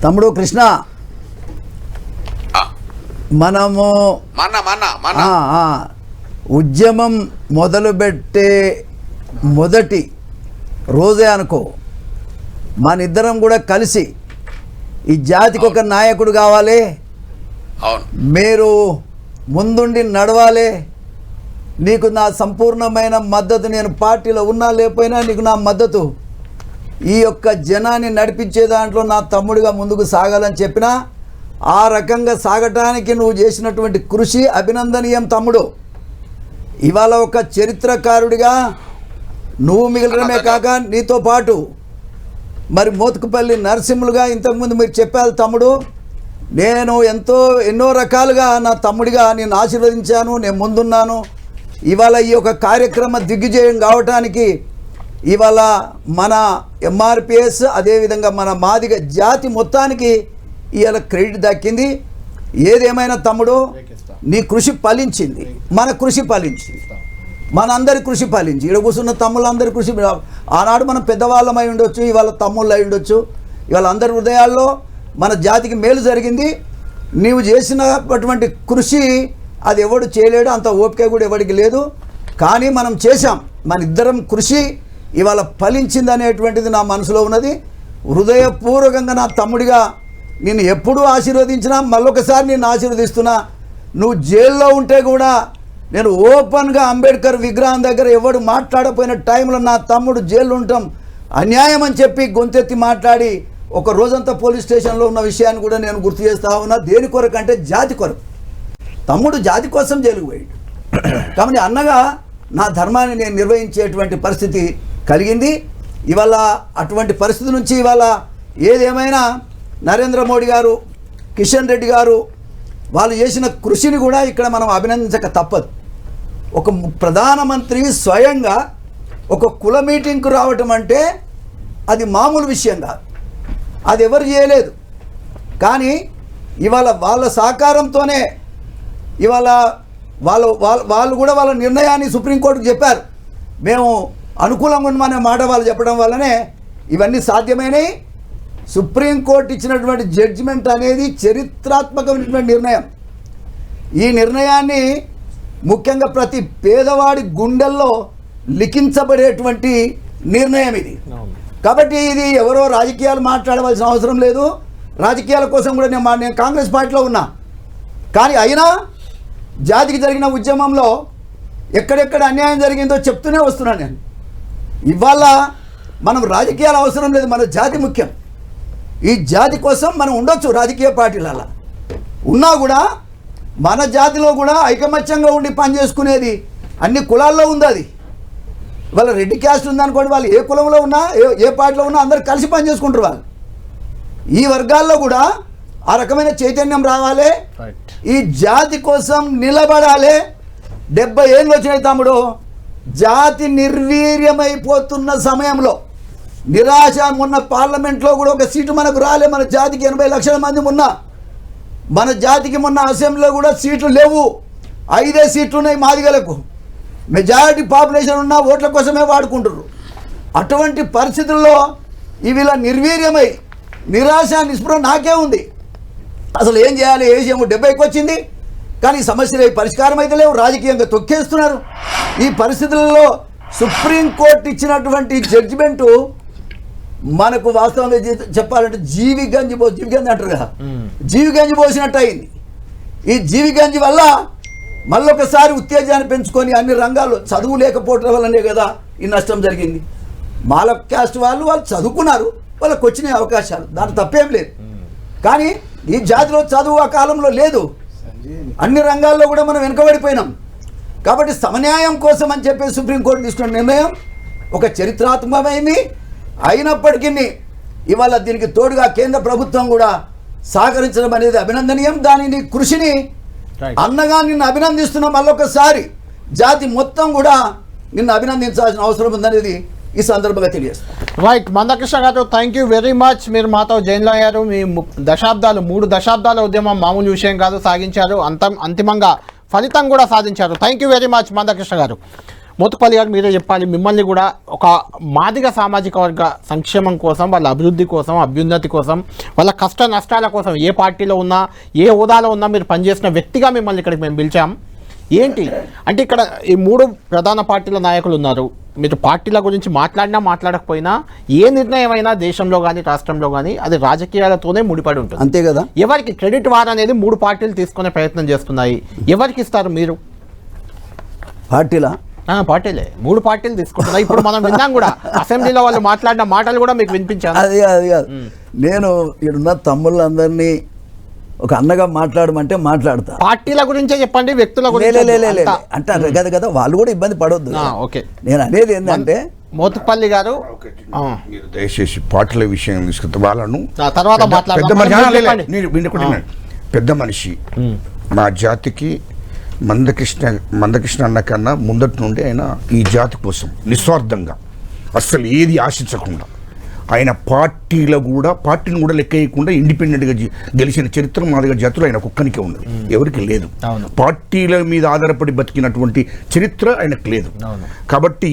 తమ్ముడు కృష్ణ, మనము ఉద్యమం మొదలుపెట్టే మొదటి రోజే అనుకో మనిద్దరం కూడా కలిసి ఈ జాతికి ఒక నాయకుడు కావాలి, మీరు ముందుండి నడవాలి, నీకు నా సంపూర్ణమైన మద్దతు, నేను పార్టీలో ఉన్నా లేకపోయినా నీకు నా మద్దతు, ఈ యొక్క జనాన్ని నడిపించే దాంట్లో నా తమ్ముడిగా ముందుకు సాగాలని చెప్పినా ఆ రకంగా సాగటానికి నువ్వు చేసినటువంటి కృషి అభినందనీయం తమ్ముడు. ఇవాళ ఒక చరిత్రకారుడిగా నువ్వు మిగలడమే కాక నీతో పాటు మరి మోత్కుపల్లి నరసింహులుగా ఇంతకుముందు మీరు చెప్పారు తమ్ముడు, నేను ఎన్నో రకాలుగా నా తమ్ముడిగా నేను ఆశీర్వదించాను, నేను ముందున్నాను. ఇవాళ ఈ యొక్క కార్యక్రమ దిగ్విజయం కావటానికి ఇవాళ మన ఎంఆర్పిఎస్ అదేవిధంగా మన మాదిగ జాతి మొత్తానికి ఇవాళ క్రెడిట్ దక్కింది. ఏదేమైనా తమ్ముడు, నీ కృషి ఫలించింది, మన కృషి ఫలించింది, మనందరి కృషి ఫలించి ఇక్కడ కూర్చున్న తమ్ముళ్ళందరి కృషి. ఆనాడు మనం పెద్దవాళ్ళమై ఉండొచ్చు, ఇవాళ తమ్ముళ్ళు అయి ఉండొచ్చు, ఇవాళ అందరి హృదయాల్లో మన జాతికి మేలు జరిగింది. నీవు చేసినటువంటి కృషి అది ఎవడు చేయలేడు, అంత ఓపిక కూడా ఎవడికి లేదు. కానీ మనం చేశాం, మన ఇద్దరం కృషి ఇవాళ ఫలించింది అనేటువంటిది నా మనసులో ఉన్నది. హృదయపూర్వకంగా నా తమ్ముడిగా నేను ఎప్పుడూ ఆశీర్వదించినా, మళ్ళొకసారి నేను ఆశీర్వదిస్తున్నా. నువ్వు జైల్లో ఉంటే కూడా నేను ఓపెన్గా అంబేద్కర్ విగ్రహం దగ్గర ఎవడు మాట్లాడపోయిన టైంలో నా తమ్ముడు జైల్లో ఉండటం అన్యాయం అని చెప్పి గొంతెత్తి మాట్లాడి ఒక రోజంతా పోలీస్ స్టేషన్లో ఉన్న విషయాన్ని కూడా నేను గుర్తు చేస్తా ఉన్నా. దేని కొరకు అంటే జాతి కొరకు. తమ్ముడు జాతి కోసం జైలుకు పోయాడు కాబట్టి అన్నగా నా ధర్మాన్ని నేను నిర్వహించేటువంటి పరిస్థితి కలిగింది. ఇవాళ అటువంటి పరిస్థితి నుంచి ఇవాళ ఏదేమైనా నరేంద్ర మోడీ గారు, కిషన్ రెడ్డి గారు వాళ్ళు చేసిన కృషిని కూడా ఇక్కడ మనం అభినందించక తప్పదు. ఒక ప్రధానమంత్రి స్వయంగా ఒక కుల మీటింగ్కు రావటం అంటే అది మామూలు విషయం కాదు, అది ఎవరు చేయలేదు. కానీ ఇవాళ వాళ్ళ సహకారంతోనే ఇవాళ వాళ్ళు కూడా వాళ్ళ నిర్ణయాన్ని సుప్రీంకోర్టుకు చెప్పారు. మేము అనుకూలంగా ఉన్నామనే మాట వాళ్ళు చెప్పడం వల్లనే ఇవన్నీ సాధ్యమైనవి. సుప్రీంకోర్టు ఇచ్చినటువంటి జడ్జిమెంట్ అనేది చరిత్రాత్మకమైనటువంటి నిర్ణయం. ఈ నిర్ణయాన్ని ముఖ్యంగా ప్రతి పేదవాడి గుండెల్లో లిఖించబడేటువంటి నిర్ణయం ఇది. కాబట్టి ఇది ఎవరో రాజకీయాలు మాట్లాడవలసిన అవసరం లేదు. రాజకీయాల కోసం కూడా నేను కాంగ్రెస్ పార్టీలో ఉన్నా, కానీ అయినా జాతికి జరిగిన ఉద్యమంలో ఎక్కడెక్కడ అన్యాయం జరిగిందో చెప్తూనే వస్తున్నాను నేను. ఇవాళ మనం రాజకీయాలు అవసరం లేదు, మన జాతి ముఖ్యం. ఈ జాతి కోసం మనం ఉండొచ్చు రాజకీయ పార్టీలలో ఉన్నా కూడా మన జాతిలో కూడా ఐకమత్యంగా ఉండి పనిచేసుకునేది అన్ని కులాల్లో ఉంది. అది వాళ్ళ రెడ్డి క్యాస్ట్ ఉందనుకోండి, వాళ్ళు ఏ కులంలో ఉన్నా ఏ పార్టీలో ఉన్నా అందరు కలిసి పనిచేసుకుంటారు. వాళ్ళు ఈ వర్గాల్లో కూడా ఆ రకమైన చైతన్యం రావాలి, ఈ జాతి కోసం నిలబడాలి. 70 ఏళ్ళు వచ్చినాయి తమ్ముడు. జాతి నిర్వీర్యమైపోతున్న సమయంలో నిరాశ, మొన్న పార్లమెంట్లో కూడా ఒక సీటు మనకు రాలే. మన జాతికి 80 లక్షల మంది ఉన్నా మన జాతికి మొన్న అసెంబ్లీలో కూడా సీట్లు లేవు. 5 సీట్లు ఉన్నాయి మాదిగలకు. మెజారిటీ పాపులేషన్ ఉన్న ఓట్ల కోసమే వాడుకుంటారు. అటువంటి పరిస్థితుల్లో ఇవిలా నిర్వీర్యమై నిరాశ నిస్పృహ నాకే ఉంది. అసలు ఏం చేయాలి? ఏం 70కి వచ్చింది కానీ సమస్యలు పరిష్కారం అయితే లేవు, రాజకీయంగా తొక్కేస్తున్నారు. ఈ పరిస్థితులలో సుప్రీంకోర్టు ఇచ్చినటువంటి జడ్జిమెంటు మనకు వాస్తవంగా చెప్పాలంటే జీవి గంజి అంటారు కదా, జీవి గంజి పోసినట్టు అయింది. ఈ జీవి గంజి వల్ల మళ్ళొకసారి ఉత్తేజాన్ని పెంచుకొని అన్ని రంగాల్లో చదువు లేకపోవడం వల్లనే కదా ఈ నష్టం జరిగింది. మాల క్యాస్ట్ వాళ్ళు చదువుకున్నారు, వాళ్ళకి వచ్చిన అవకాశాలు, దాంట్లో తప్పేం లేదు. కానీ ఈ జాతిలో చదువు ఆ కాలంలో లేదు. అన్ని రంగాల్లో కూడా మనం వెనుకబడిపోయినాం. కాబట్టి సమన్యాయం కోసం అని చెప్పి సుప్రీంకోర్టు తీసుకున్న నిర్ణయం ఒక చరిత్రాత్మకమైంది. అయినప్పటికీ ఇవాళ దీనికి తోడుగా కేంద్ర ప్రభుత్వం కూడా సహకరించడం అనేది అభినందనీయం. దానిని కృషిని అన్నగా నిన్ను అభినందిస్తున్నాం. మళ్ళొకసారి జాతి మొత్తం కూడా నిన్ను అభినందించాల్సిన అవసరం ఉందనేది ఈ సందర్భంగా తెలియజేస్తాను. రైట్ మందకృష్ణ గారు, థ్యాంక్ యూ వెరీ మచ్. మీరు మాతో జైన్లో అయ్యారు. మీ 3 దశాబ్దాల ఉద్యమం మామూలు విషయం కాదు, సాగించారు. అంతిమంగా ఫలితం కూడా సాధించారు. Thank you very much Mandakrishna గారు. మోతుపల్లి గారు మీరే చెప్పాలి, మిమ్మల్ని కూడా ఒక మాదిగ సామాజిక వర్గ సంక్షేమం కోసం, వాళ్ళ అభివృద్ధి కోసం, అభ్యున్నతి కోసం, వాళ్ళ కష్ట నష్టాల కోసం ఏ పార్టీలో ఉన్నా, ఏ హోదాలో ఉన్నా మీరు పనిచేసిన వ్యక్తిగా మిమ్మల్ని ఇక్కడికి మేము పిలిచాం. ఏంటి అంటే ఇక్కడ ఈ 3 ప్రధాన పార్టీల నాయకులు ఉన్నారు. మీరు పార్టీల గురించి మాట్లాడినా మాట్లాడకపోయినా ఏ నిర్ణయం అయినా దేశంలో కానీ రాష్ట్రంలో కానీ అది రాజకీయాలతోనే ముడిపడి ఉంటుంది. అంతే కదా. ఎవరికి క్రెడిట్ వార్ అనేది 3 పార్టీలు తీసుకునే ప్రయత్నం చేస్తున్నాయి. ఎవరికి ఇస్తారు మీరు? పార్టీలా? పార్టీలే 3 పార్టీలు తీసుకుంటున్నాయి. ఇప్పుడు మనం విన్నాం కూడా, అసెంబ్లీలో వాళ్ళు మాట్లాడిన మాటలు కూడా మీకు వినిపించాను. అది కాదు, నేను ఇక్కడున్న తమ్ముళ్ళందరినీ ఒక అన్నగా మాట్లాడమంటే మాట్లాడతా. పార్టీల గురించే చెప్పండి, వ్యక్తుల గురించి అంటే కదా కదా, వాళ్ళు కూడా ఇబ్బంది పడవద్దు. ఓకే, నేను అనేది ఏంటంటే మోతుపల్లి గారు మీరు దయచేసి పార్టీల విషయం తీసుకుంటే వాళ్ళను తర్వాత పెద్ద మనిషి మా జాతికి మందకృష్ణ అన్న కన్నా ముందటి నుండి ఆయన ఈ జాతి కోసం నిస్వార్థంగా అస్సలు ఏది ఆశించకుండా ఆయన పార్టీని కూడా లెక్క వేయకుండా ఇండిపెండెంట్గా గెలిచిన చరిత్ర మాదిగ జాతులు ఆయన ఒక్కనికే ఉన్నది, ఎవరికి లేదు. పార్టీల మీద ఆధారపడి బతికినటువంటి చరిత్ర ఆయనకు లేదు. కాబట్టి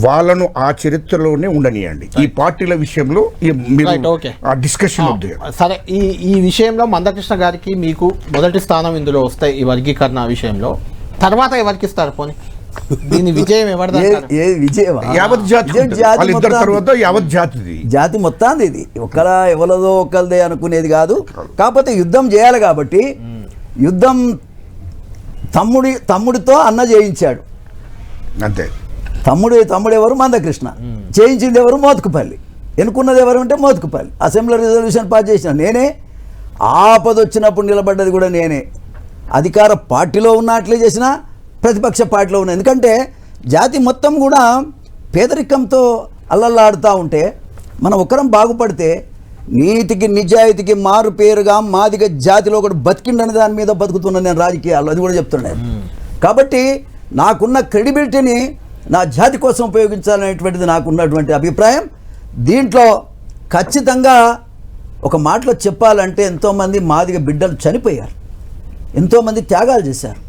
వాళ్ళను ఆ చరిత్రలోనే ఉండనియండి. ఈ పార్టీల విషయంలో ఆ డిస్కషన్ వద్దు. సరే, ఈ విషయంలో మందకృష్ణ గారికి మీకు మొదటి స్థానం ఇందులో వస్తాయి ఈ వర్గీకరణ విషయంలో. తర్వాత ఎవరికి ఇస్తారు పోనీ? దీని విజయం ఎవరిది? జాతి మొత్తాన్ని ఇది ఎవరిదో ఒకరిదే అనుకునేది కాదు. కాకపోతే యుద్ధం చేయాలి కాబట్టి యుద్ధం తమ్ముడితో అన్న చేయించాడు అంతే. తమ్ముడు ఎవరు? మందకృష్ణ. చేయించింది ఎవరు? మోత్కుపల్లి. ఎన్నుకున్నది ఎవరు అంటే మోత్కుపల్లి. అసెంబ్లీ రిజల్యూషన్ పాస్ చేసిన నేనే, ఆపదొచ్చినప్పుడు నిలబడ్డది కూడా నేనే. అధికార పార్టీలో ఉన్నట్లే చేసిన, ప్రతిపక్ష పార్టీలో ఉన్న. ఎందుకంటే జాతి మొత్తం కూడా పేదరికంతో అల్లల్లాడుతూ ఉంటే మనం ఒకరం బాగుపడితే నీతికి నిజాయితీకి మారు పేరుగా మాదిగ జాతిలో ఒకటి బతికిండని దాని మీద బతుకుతున్నాను నేను రాజకీయాల్లో, అది కూడా చెప్తున్నాను. కాబట్టి నాకున్న క్రెడిబిలిటీని నా జాతి కోసం ఉపయోగించాలనేటువంటిది నాకున్నటువంటి అభిప్రాయం. దీంట్లో ఖచ్చితంగా ఒక మాటలో చెప్పాలంటే ఎంతోమంది మాదిగ బిడ్డలు చనిపోయారు, ఎంతోమంది త్యాగాలు చేశారు.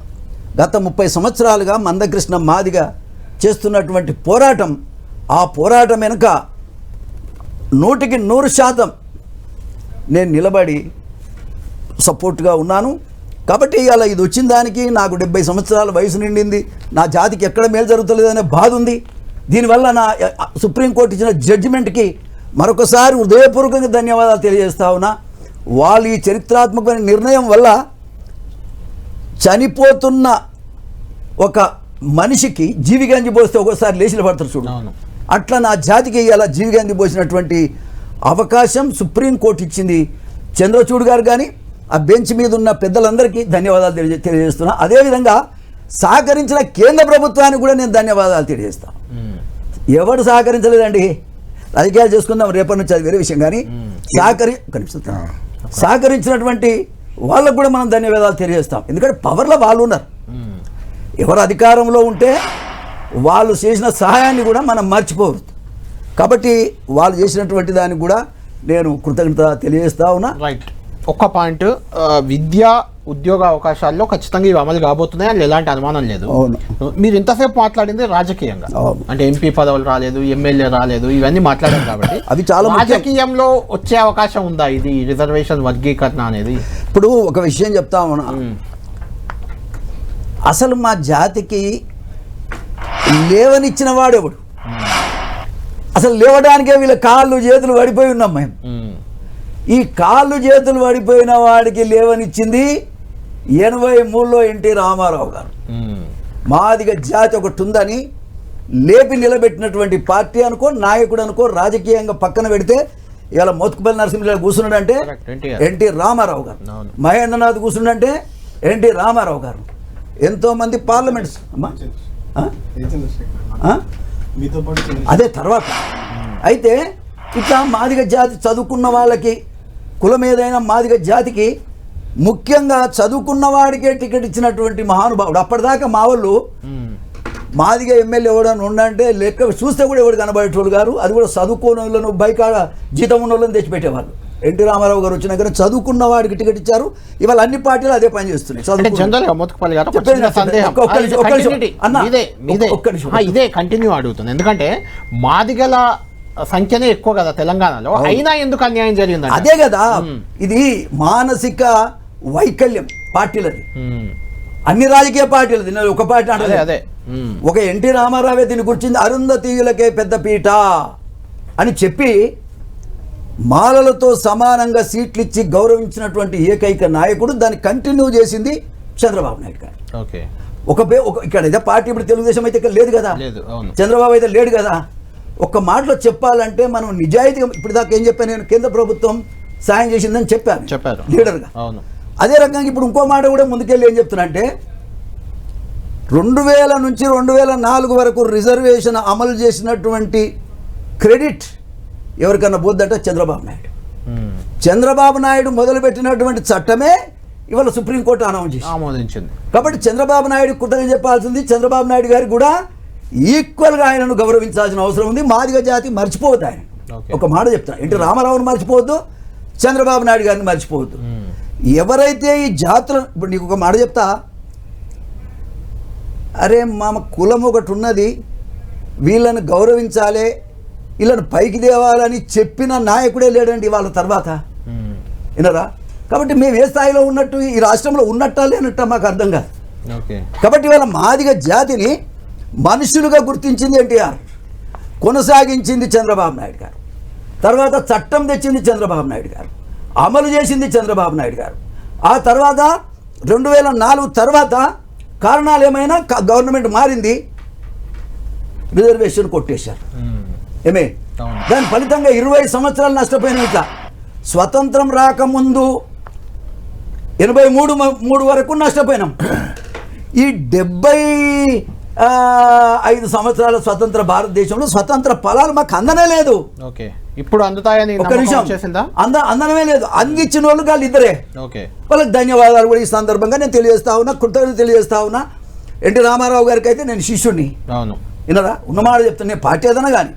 గత 30 సంవత్సరాలుగా మందకృష్ణ మాదిగ చేస్తున్నటువంటి పోరాటం, ఆ పోరాటం వెనుక 100% నేను నిలబడి సపోర్ట్గా ఉన్నాను. కాబట్టి అలా ఇది వచ్చిన దానికి నాకు 70 సంవత్సరాల వయసు నిండింది, నా జాతికి ఎక్కడ మేలు జరుగుతలేదనే బాధ ఉంది. దీనివల్ల నా సుప్రీంకోర్టు ఇచ్చిన జడ్జిమెంట్కి మరొకసారి హృదయపూర్వకంగా ధన్యవాదాలు తెలియజేస్తా ఉన్నా. వాళ్ళు ఈ చరిత్రాత్మకమైన నిర్ణయం వల్ల చనిపోతున్న ఒక మనిషికి జీవిగంజి పోస్తే ఒక్కోసారి లేచిన పడతారు చూడు, అట్లా నా జాతికి ఇలా జీవిగంజి పోసినటువంటి అవకాశం సుప్రీంకోర్టు ఇచ్చింది. చంద్రచూడ్ గారు కానీ ఆ బెంచ్ మీద ఉన్న పెద్దలందరికీ ధన్యవాదాలు తెలియజేస్తున్నా. అదేవిధంగా సహకరించిన కేంద్ర ప్రభుత్వానికి కూడా నేను ధన్యవాదాలు తెలియజేస్తాను. ఎవరు సహకరించలేదండి, రాజకీయాలు చేసుకుందాం రేపటి నుంచి, అది వేరే విషయం. కానీ సహకరించినటువంటి వాళ్ళకు కూడా మనం ధన్యవాదాలు తెలియజేస్తాం. ఎందుకంటే పవర్లో వాళ్ళు ఉన్నారు. ఎవరు అధికారంలో ఉంటే వాళ్ళు చేసిన సహాయాన్ని కూడా మనం మర్చిపోవద్దు. కాబట్టి వాళ్ళు చేసినటువంటి దానికి కూడా నేను కృతజ్ఞత తెలియజేస్తా ఉన్నా. రైట్. ఒక్క పాయింట్, విద్యా ఉద్యోగ అవకాశాల్లో ఖచ్చితంగా ఇవి అమలు కాబోతున్నాయి అని ఎలాంటి అనుమానం లేదు. మీరు ఇంతసేపు మాట్లాడింది రాజకీయంగా, అంటే ఎంపీ పదవులు రాలేదు, ఎమ్మెల్యే రాలేదు, ఇవన్నీ మాట్లాడారు కాబట్టి అవి చాలా రాజకీయంలో వచ్చే అవకాశం ఉందా ఇది రిజర్వేషన్ వర్గీకరణ అనేది? ఇప్పుడు ఒక విషయం చెప్తా ఉన్నా, అసలు మా జాతికి లేవనిచ్చిన వాడు ఎవడు? అసలు లేవడానికే వీళ్ళ కాళ్ళు చేతులు పడిపోయి ఉన్నాం మేము. ఈ కాళ్ళు చేతులు పడిపోయిన వాడికి లేవనిచ్చింది 83లో ఎన్టీ రామారావు గారు. మాదిగ జాతి ఒకటి ఉందని లేపి నిలబెట్టినటువంటి పార్టీ అనుకో, నాయకుడు అనుకో, రాజకీయంగా పక్కన పెడితే ఇవాళ మోత్కుపల్లి నరసింహరావు కూర్చున్నాడంటే ఎన్టీ రామారావు గారు, మహేంద్రనాథ్ కూర్చున్నాడంటే ఎన్టీ రామారావు గారు, ఎంతోమంది పార్లమెంట్స్ అదే తర్వాత. అయితే ఇట్లా మాదిగ జాతి చదువుకున్న వాళ్ళకి, కులం ఏదైనా మాదిగ జాతికి ముఖ్యంగా చదువుకున్న వాడికే టికెట్ ఇచ్చినటువంటి మహానుభావుడు. అప్పటిదాకా మా వాళ్ళు మాదిగ ఎమ్మెల్యే ఎవడని ఉండంటే లెక్క చూస్తే కూడా ఎవడు కనబడేటోళ్ళు గారు. అది కూడా చదువుకోని వాళ్ళను, బైకాడ జీతం ఉన్న వాళ్ళని తెచ్చిపెట్టేవాళ్ళు. ఎన్టీ రామారావు గారు వచ్చినాక చదువుకున్న వాడికి టికెట్ ఇచ్చారు. ఇవాళ అన్ని పార్టీలు అదే పని చేస్తున్నాయి. జనరల్గా మోత్కుపల్లి గారు ఒక చెప్పేది చిన్న సందేహం. ఒక్క నిమిషం, ఒక్క నిమిషం. Continuity. అన్న, ఇదే ఒక్క నిమిషం. ఇదే కంటిన్యూ అడుగుతుంది. ఎందుకంటే మాదిగల సంఖ్యనే ఎక్కువ కదా తెలంగాణలో, అయినా ఎందుకు అన్యాయం జరిగింది? అదే కదా, ఇది మానసిక వైకల్యం పార్టీలది, అన్ని రాజకీయ పార్టీలది. నేను ఒక పార్టీ అంటే అదే ఒక ఎన్టీ రామారావే దీన్ని గుర్చింది, అరుంధతీయులకే పెద్ద పీట అని చెప్పి మాలలతో సమానంగా సీట్లు ఇచ్చి గౌరవించినటువంటి ఏకైక నాయకుడు. దాన్ని కంటిన్యూ చేసింది చంద్రబాబు నాయుడు గారు. ఓకే, ఇక్కడ ఏదో పార్టీ ఇప్పుడు తెలుగుదేశం అయితే ఇక్కడ లేదు కదా, లేదు, అవును. చంద్రబాబు అయితే లేడు కదా. ఒక్క మాటలో చెప్పాలంటే మనం నిజాయితీగా ఇప్పుడు దాకా ఏం చెప్పాను నేను, కేంద్ర ప్రభుత్వం సాయం చేసిందని చెప్పారు లీడర్గా. అవును. అదే రకంగా ఇప్పుడు ఇంకో మాట కూడా ముందుకెళ్ళి ఏం చెప్తున్నా అంటే 2000 నుంచి 2004 వరకు రిజర్వేషన్ అమలు చేసినటువంటి క్రెడిట్ ఎవరికన్నా పోద్దంటే చంద్రబాబు నాయుడు. చంద్రబాబు నాయుడు మొదలుపెట్టినటువంటి చట్టమే ఇవాళ సుప్రీంకోర్టు ఆమోదించింది. కాబట్టి చంద్రబాబు నాయుడు కృతజ్ఞత చెప్పాల్సింది. చంద్రబాబు నాయుడు గారికి కూడా ఈక్వల్గా ఆయనను గౌరవించాల్సిన అవసరం ఉంది. మాదిగ జాతి మర్చిపోవద్దు. ఆయన ఒక మాట చెప్తాను, ఎన్టీ రామారావుని మర్చిపోవద్దు, చంద్రబాబు నాయుడు గారిని మర్చిపోవద్దు. ఎవరైతే ఈ జాతులు, ఇప్పుడు నీకు ఒక మాట చెప్తా, అరే మా కులం ఒకటి ఉన్నది, వీళ్ళని గౌరవించాలి, వీళ్ళని పైకి తేవాలని చెప్పిన నాయకుడే లేడండి వాళ్ళ తర్వాత, వినరా? కాబట్టి మేము ఏ స్థాయిలో ఉన్నట్టు ఈ రాష్ట్రంలో ఉన్నట్టా లేనట్ట మాకు అర్థం కాదు. కాబట్టి వాళ్ళ మాదిగ జాతిని మనుషులుగా గుర్తించింది ఎన్టీఆర్, కొనసాగించింది చంద్రబాబు నాయుడు గారు, తర్వాత చట్టం తెచ్చింది చంద్రబాబు నాయుడు గారు, అమలు చేసింది చంద్రబాబు నాయుడు గారు. ఆ తర్వాత 2004 తర్వాత కారణాలు ఏమైనా గవర్నమెంట్ మారింది, రిజర్వేషన్ కొట్టేశారు. ఏమే దాని ఫలితంగా 20 సంవత్సరాలు నష్టపోయిన. ఇట్లా స్వతంత్రం రాకముందు 83 వరకు నష్టపోయినాం. ఈ 75 సంవత్సరాల స్వతంత్ర భారతదేశంలో స్వతంత్ర ఫలాలు మాకు అందనే లేదు. ఇప్పుడు అందుతాయని ఒక నిమిషం, అందనమే లేదు. అందించిన వాళ్ళు వాళ్ళు ఇద్దరే. వాళ్ళకి ధన్యవాదాలు కూడా ఈ సందర్భంగా నేను తెలియజేస్తా ఉన్నా, కృతజ్ఞత తెలియజేస్తా ఉన్నా. ఎన్టీ రామారావు గారికి అయితే నేను శిష్యుడిని, వినరా? ఉన్నమాట చెప్తాను, నేను పార్టీ ఏదైనా కానీ.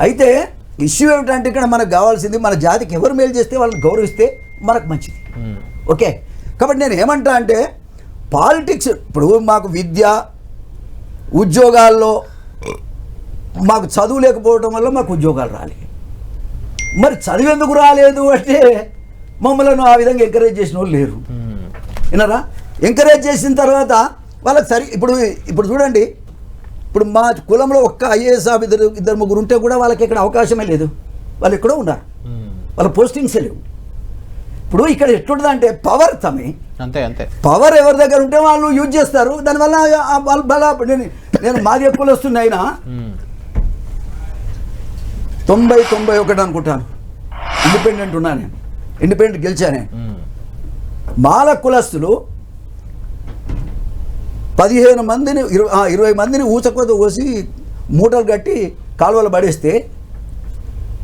అయితే ఇష్యూ ఏమిటంటే ఇక్కడ మనకు కావాల్సింది, మన జాతికి ఎవరు మేలు చేస్తే వాళ్ళని గౌరవిస్తే మనకు మంచిది. ఓకే, కాబట్టి నేను ఏమంటా అంటే పాలిటిక్స్, ఇప్పుడు మాకు విద్య ఉద్యోగాల్లో మాకు చదువు లేకపోవడం వల్ల మాకు ఉద్యోగాలు రాలేదు. మరి చదువు ఎందుకు రాలేదు అంటే మమ్మల్ని ఆ విధంగా ఎంకరేజ్ చేసిన వాళ్ళు లేరు, వినరా? ఎంకరేజ్ చేసిన తర్వాత వాళ్ళకి ఇప్పుడు చూడండి, ఇప్పుడు మా కులంలో ఒక్క ఐఏఎస్ ఆఫీసర్ ఇద్దరు ముగ్గురు ఉంటే కూడా వాళ్ళకి ఇక్కడ అవకాశమే లేదు. వాళ్ళు ఎక్కడో ఉన్నారు, వాళ్ళ పోస్టింగ్సే లేవు. ఇప్పుడు ఇక్కడ ఎట్లుంటుంది అంటే పవర్ తమే, పవర్ ఎవరి దగ్గర ఉంటే వాళ్ళు యూజ్ చేస్తారు. దానివల్ల వాళ్ళు బలా. నేను మాది ఎక్కువ వస్తుంది, అయినా 90-91 అనుకుంటాను ఇండిపెండెంట్ ఉన్నా, నేను ఇండిపెండెంట్ గెలిచానే. మాల కులస్తులు 15 మందిని 20 మందిని ఊచకొత కోసి మూటలు కట్టి కాలువలు పడేస్తే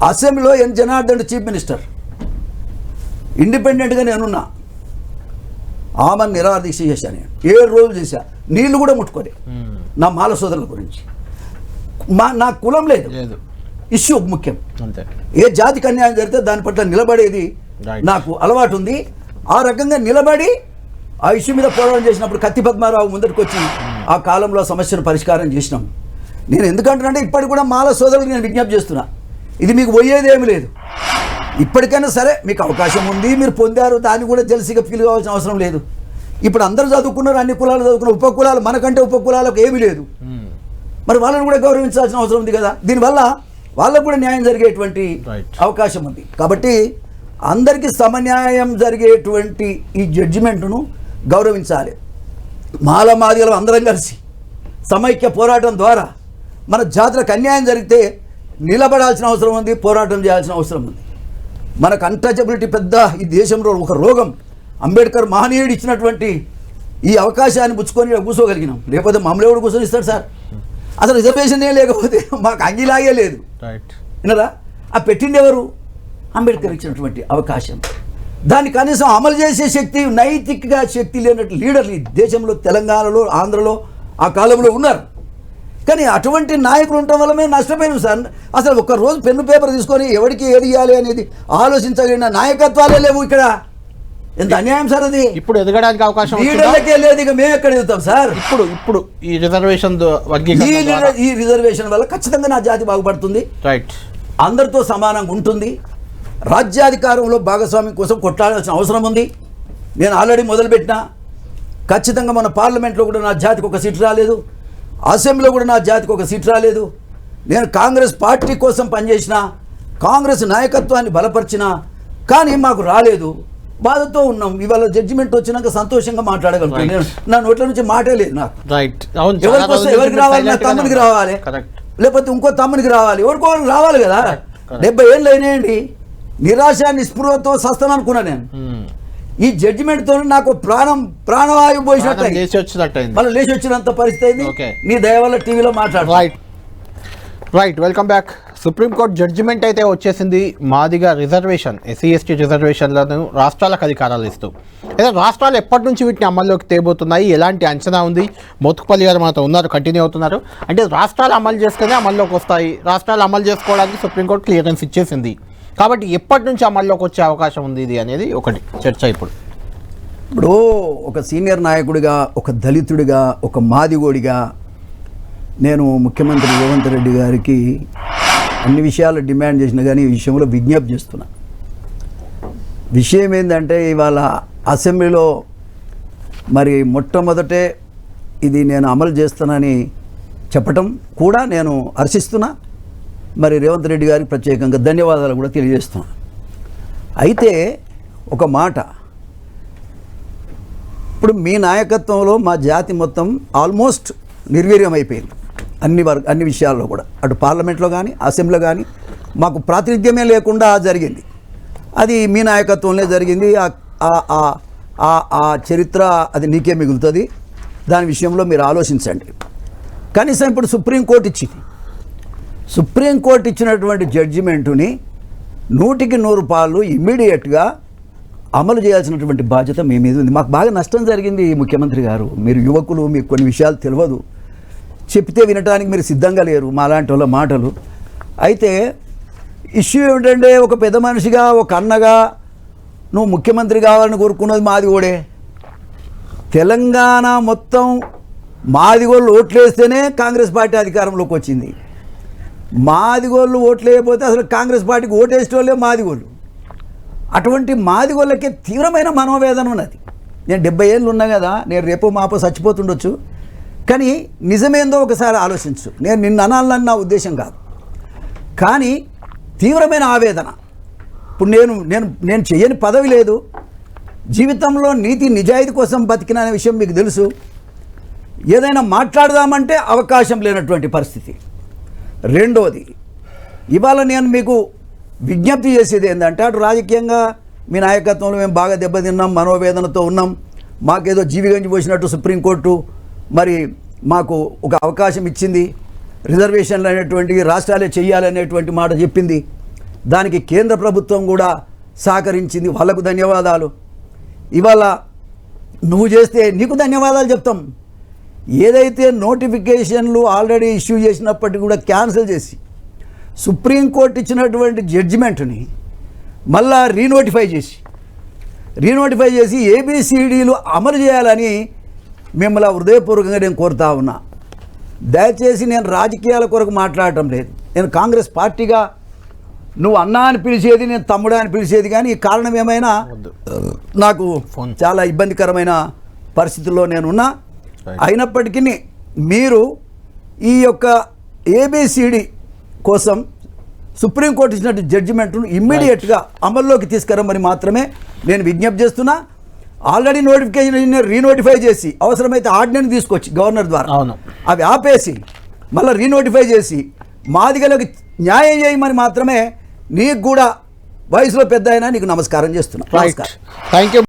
అసెంబ్లీలో ఎన్ జనార్దన్ చీఫ్ మినిస్టర్, ఇండిపెండెంట్గా నేనున్నా, ఆమెను నిరాహార దీక్ష చేశాను. నేను 7 రోజులు చేశా, నీళ్లు కూడా ముట్టుకోలే నా మాల సోదరుల గురించి. నా కులం లేదు, ఇష్యూ ముఖ్యం. ఏ జాతికి అన్యాయం జరిగితే దాని పట్ల నిలబడేది నాకు అలవాటు ఉంది. ఆ రకంగా నిలబడి ఆ ఇష్యూ మీద పోరాటం చేసినప్పుడు కత్తి పద్మారావు ముందరికి వచ్చి ఆ కాలంలో సమస్యను పరిష్కారం చేసినాం. నేను ఎందుకంటున్నానంటే ఇప్పటికి కూడా మాల సోదరులకు నేను విజ్ఞప్తి చేస్తున్నా, ఇది మీకు పోయేది ఏమి లేదు. ఇప్పటికైనా సరే మీకు అవకాశం ఉంది, మీరు పొందారు, దాన్ని కూడా జెల్సీగా ఫీల్ కావాల్సిన అవసరం లేదు. ఇప్పుడు అందరూ చదువుకున్నారు, అన్ని కులాలు చదువుకున్నారు, ఉపకులాలు మనకంటే ఉపకులాలకు ఏమీ లేదు. మరి వాళ్ళని కూడా గౌరవించాల్సిన అవసరం ఉంది కదా. దీనివల్ల వాళ్ళకు కూడా న్యాయం జరిగేటువంటి అవకాశం ఉంది. కాబట్టి అందరికీ సమన్యాయం జరిగేటువంటి ఈ జడ్జిమెంట్ను గౌరవించాలి. మాదిగలు అందరం కలిసి సమైక్య పోరాటం ద్వారా మన జాతులకు అన్యాయం జరిగితే నిలబడాల్సిన అవసరం ఉంది, పోరాటం చేయాల్సిన అవసరం ఉంది. మనకు అన్టచబిలిటీ పెద్ద ఈ దేశంలో ఒక రోగం. అంబేద్కర్ మహనీయుడు ఇచ్చినటువంటి ఈ అవకాశాన్ని పుచ్చుకొని కూర్చోగలిగినాం. లేకపోతే మమ్మల్ని ఎవడు కూర్చొని ఇస్తాడు సార్? అసలు రిజర్వేషన్ లేకపోతే మాకు అంగిలాగే లేదు, వినరా? ఆ పెట్టింది ఎవరు? అంబేద్కర్ ఇచ్చినటువంటి అవకాశం. దాన్ని కనీసం అమలు చేసే శక్తి, నైతిక శక్తి లేనట్టు లీడర్లు ఈ దేశంలో, తెలంగాణలో, ఆంధ్రలో ఆ కాలంలో ఉన్నారు. కానీ అటువంటి నాయకులు ఉండటం వల్ల మేము నష్టపోయాం సార్. అసలు ఒక్క రోజు పెన్ను పేపర్ తీసుకొని ఎవరికి ఏది ఇవ్వాలి అనేది ఆలోచించగలిగిన నాయకత్వాలే లేవు ఇక్కడ. ఎంత అన్యాయం సార్ అది. ఇప్పుడు ఎదగడానికి అవకాశం లీడర్లకే లేదు, ఇక మేము ఎక్కడ ఎదుగుతాం సార్. ఇప్పుడు ఈ రిజర్వేషన్ ఈ రిజర్వేషన్ వల్ల ఖచ్చితంగా నా జాతి బాగుపడుతుంది, రైట్, అందరితో సమానంగా ఉంటుంది. రాజ్యాధికారంలో భాగస్వామ్యం కోసం కొట్లాడాల్సిన అవసరం ఉంది. నేను ఆల్రెడీ మొదలుపెట్టినా. ఖచ్చితంగా మన పార్లమెంట్లో కూడా నా జాతికి ఒక సీట్ రాలేదు, అసెంబ్లీలో కూడా నా జాతికి ఒక సీట్ రాలేదు. నేను కాంగ్రెస్ పార్టీ కోసం పనిచేసిన, కాంగ్రెస్ నాయకత్వాన్ని బలపరిచిన, కానీ మాకు రాలేదు. బాధతో ఉన్నాం. ఇవాళ జడ్జిమెంట్ వచ్చినాక సంతోషంగా మాట్లాడగలుగుతాను. నా నోట్ల నుంచి మాటే లేదు నాకు. రైట్, ఎవరికి రావాలి? నా తమ్మునికి రావాలి, లేకపోతే ఇంకో తమ్మునికి రావాలి, ఎవరికో రావాలి కదా. 70 ఏళ్ళు అయినాయండి, నిరాశ నిస్పృహతో సస్తాను అనుకున్నా నేను. ఈ జడ్జిమెంట్తో నాకు ప్రాణవాయువు పోసినట్టు మళ్ళీ లేచి వచ్చినంత పరిస్థితి అయింది. నీ దయ వల్ల టీవీలో మాట్లాడు. Right, welcome back. Supreme court judgement అయితే వచ్చేసింది. మాదిగా రిజర్వేషన్, ఎస్సీ ఎస్టీ రిజర్వేషన్లను రాష్ట్రాలకు అధికారాలు ఇస్తూ. అయితే రాష్ట్రాలు ఎప్పటి నుంచి వీటిని అమల్లోకి తేబోతున్నాయి, ఎలాంటి అంచనా ఉంది? మోత్కుపల్లి గారు మనతో ఉన్నారు, కంటిన్యూ అవుతున్నారు. అంటే రాష్ట్రాలు అమలు చేస్తేనే అమల్లోకి వస్తాయి. రాష్ట్రాలు అమలు చేసుకోవడానికి సుప్రీంకోర్టు క్లియరెన్స్ ఇచ్చేసింది. కాబట్టి ఎప్పటి నుంచి అమల్లోకి వచ్చే అవకాశం ఉంది ఇది అనేది ఒకటి చర్చ. ఇప్పుడు ఒక సీనియర్ నాయకుడిగా, ఒక దళితుడిగా, ఒక మాదిగోడిగా నేను ముఖ్యమంత్రి రేవంత్ రెడ్డి గారికి అన్ని విషయాలు డిమాండ్ చేసిన, కానీ ఈ విషయంలో విజ్ఞప్తి చేస్తున్నా. విషయం ఏంటంటే ఇవాళ అసెంబ్లీలో మరి మొట్టమొదటే ఇది నేను అమలు చేస్తానని చెప్పటం కూడా నేను హర్షిస్తున్నా. మరి రేవంత్ రెడ్డి గారికి ప్రత్యేకంగా ధన్యవాదాలు కూడా తెలియజేస్తున్నాను. అయితే ఒక మాట, ఇప్పుడు మీ నాయకత్వంలో మా జాతి మొత్తం ఆల్మోస్ట్ నిర్వీర్యం అయిపోయింది. అన్ని విషయాల్లో కూడా, అటు పార్లమెంట్లో కానీ అసెంబ్లీలో కానీ మాకు ప్రాతినిధ్యమే లేకుండా జరిగింది. అది మీ నాయకత్వంలో జరిగింది. ఆ చరిత్ర అది నీకే మిగులుతుంది. దాని విషయంలో మీరు ఆలోచించండి. కనీసం ఇప్పుడు సుప్రీంకోర్టు ఇచ్చినటువంటి జడ్జిమెంటుని 100కి 100 ఇమ్మీడియట్గా అమలు చేయాల్సినటువంటి బాధ్యత మీ మీద ఉంది. మాకు బాగా నష్టం జరిగింది ముఖ్యమంత్రి గారు. మీరు యువకులు, మీకు కొన్ని విషయాలు తెలియదు, చెప్తే వినటానికి మీరు సిద్ధంగా లేరు మా లాంటి వాళ్ళ మాటలు. అయితే ఇష్యూ ఏమిటంటే, ఒక పెద్ద మనిషిగా, ఒక అన్నగా నువ్వు ముఖ్యమంత్రి కావాలని కోరుకున్నది మాదిగోడే. తెలంగాణ మొత్తం మాదిగోళ్ళు ఓట్లేస్తేనే కాంగ్రెస్ పార్టీ అధికారంలోకి వచ్చింది. మాదిగోళ్ళు ఓట్లేయకపోతే అసలు కాంగ్రెస్ పార్టీకి ఓటేసేటోళ్ళే మాదిగోళ్ళు. అటువంటి మాదిగోళ్ళకే తీవ్రమైన మనోవేదన ఉన్నది. నేను 70 ఏళ్ళు ఉన్నా కదా, నేను రేపో మాపో చచ్చిపోతుండొచ్చు, కానీ నిజమేందో ఒకసారి ఆలోచించు. నేను నిన్ను అనాలని నా ఉద్దేశం కాదు, కానీ తీవ్రమైన ఆవేదన. ఇప్పుడు నేను చేయని పదవి లేదు. జీవితంలో నీతి నిజాయితీ కోసం బతికిన అనే విషయం మీకు తెలుసు. ఏదైనా మాట్లాడదామంటే అవకాశం లేనటువంటి పరిస్థితి. రెండోది, ఇవాళ నేను మీకు విజ్ఞప్తి చేసేది ఏంటంటే, అటు రాజకీయంగా మీ నాయకత్వంలో మేము బాగా దెబ్బతిన్నాం, మనోవేదనతో ఉన్నాం. మాకేదో జీవిగంజి పోసినట్టు సుప్రీంకోర్టు మరి మాకు ఒక అవకాశం ఇచ్చింది. రిజర్వేషన్లు అనేటువంటివి రాష్ట్రాలే చేయాలనేటువంటి మాట చెప్పింది. దానికి కేంద్ర ప్రభుత్వం కూడా సహకరించింది. వాళ్ళకు ధన్యవాదాలు. ఇవాళ నువ్వు చేస్తే నీకు ధన్యవాదాలు చెప్తాం. ఏదైతే నోటిఫికేషన్లు ఆల్రెడీ ఇష్యూ చేసినప్పటికీ కూడా క్యాన్సిల్ చేసి సుప్రీంకోర్టు ఇచ్చినటువంటి జడ్జిమెంట్ని మళ్ళా రీనోటిఫై చేసి ఏబిసిడీలు అమలు చేయాలని మిమ్మల్ని హృదయపూర్వకంగా నేను కోరుతా ఉన్నా. దయచేసి నేను రాజకీయాల కొరకు మాట్లాడటం లేదు. నేను కాంగ్రెస్ పార్టీగా నువ్వు అన్నా అని పిలిచేది, నేను తమ్ముడా అని పిలిచేది, కానీ ఈ కారణం ఏమైనా నాకు చాలా ఇబ్బందికరమైన పరిస్థితుల్లో నేనున్నా. అయినప్పటికీ మీరు ఈ యొక్క ఏబిసిడి కోసం సుప్రీంకోర్టు ఇచ్చినట్టు జడ్జిమెంట్ను ఇమ్మీడియట్గా అమల్లోకి తీసుకురమ్మని మాత్రమే నేను విజ్ఞప్తి చేస్తున్నా. ఆల్రెడీ నోటిఫికేషన్ రీనోటిఫై చేసి అవసరమైతే ఆర్డినెన్స్ తీసుకొచ్చి గవర్నర్ ద్వారా అవి ఆపేసి మళ్ళీ రీనోటిఫై చేసి మాదిగలకు న్యాయం చేయమని మాత్రమే, నీకు కూడా వయసులో పెద్ద అయినా నీకు నమస్కారం చేస్తున్నా. Thank you.